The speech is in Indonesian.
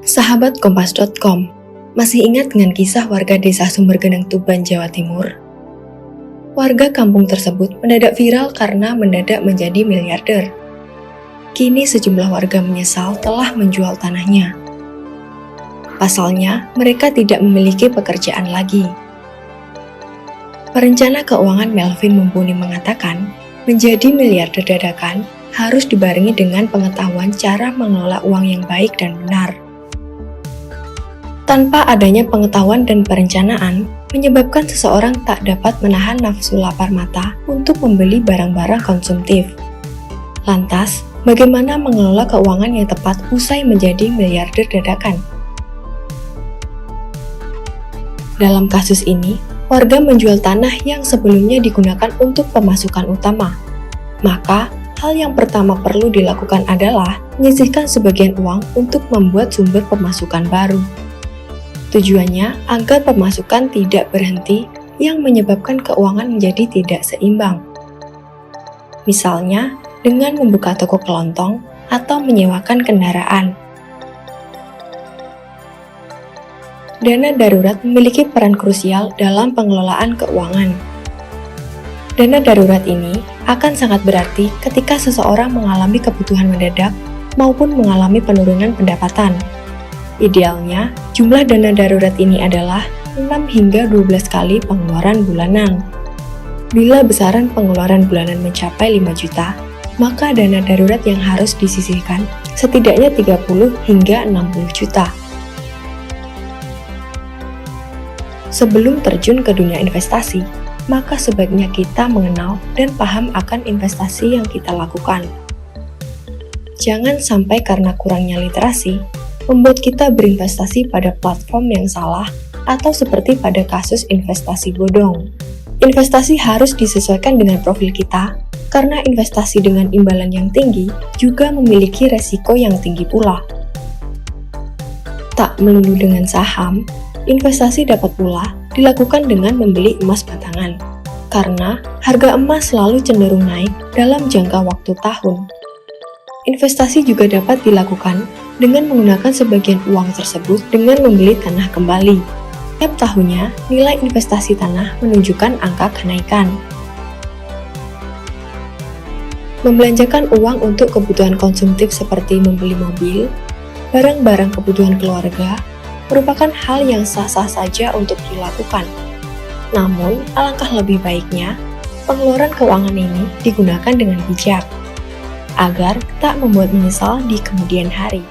Sahabat Kompas.com, masih ingat dengan kisah warga desa Sumbergeneng Tuban, Jawa Timur? Warga kampung tersebut mendadak viral karena mendadak menjadi miliarder. Kini sejumlah warga menyesal telah menjual tanahnya. Pasalnya, mereka tidak memiliki pekerjaan lagi. Perencana keuangan Melvin Mumpuni mengatakan, menjadi miliarder dadakan harus dibarengi dengan pengetahuan cara mengelola uang yang baik dan benar. Tanpa adanya pengetahuan dan perencanaan, menyebabkan seseorang tak dapat menahan nafsu lapar mata untuk membeli barang-barang konsumtif. Lantas, bagaimana mengelola keuangan yang tepat usai menjadi miliarder dadakan? Dalam kasus ini, warga menjual tanah yang sebelumnya digunakan untuk pemasukan utama. Maka, hal yang pertama perlu dilakukan adalah menyisihkan sebagian uang untuk membuat sumber pemasukan baru. Tujuannya agar pemasukan tidak berhenti yang menyebabkan keuangan menjadi tidak seimbang. Misalnya, dengan membuka toko kelontong atau menyewakan kendaraan. Dana darurat memiliki peran krusial dalam pengelolaan keuangan. Dana darurat ini akan sangat berarti ketika seseorang mengalami kebutuhan mendadak maupun mengalami penurunan pendapatan. Idealnya, jumlah dana darurat ini adalah 6 hingga 12 kali pengeluaran bulanan. Bila besaran pengeluaran bulanan mencapai 5 juta, maka dana darurat yang harus disisihkan setidaknya 30 hingga 60 juta. Sebelum terjun ke dunia investasi, maka sebaiknya kita mengenal dan paham akan investasi yang kita lakukan. Jangan sampai karena kurangnya literasi, membuat kita berinvestasi pada platform yang salah atau seperti pada kasus investasi bodong. Investasi harus disesuaikan dengan profil kita, karena investasi dengan imbalan yang tinggi juga memiliki resiko yang tinggi pula. Tak melulu dengan saham, investasi dapat pula dilakukan dengan membeli emas batangan, karena harga emas selalu cenderung naik dalam jangka waktu tahun. Investasi juga dapat dilakukan dengan menggunakan sebagian uang tersebut dengan membeli tanah kembali. Tiap tahunnya, nilai investasi tanah menunjukkan angka kenaikan. Membelanjakan uang untuk kebutuhan konsumtif seperti membeli mobil, barang-barang kebutuhan keluarga, merupakan hal yang sah-sah saja untuk dilakukan. Namun, alangkah lebih baiknya, pengeluaran keuangan ini digunakan dengan bijak, agar tak membuat menyesal di kemudian hari.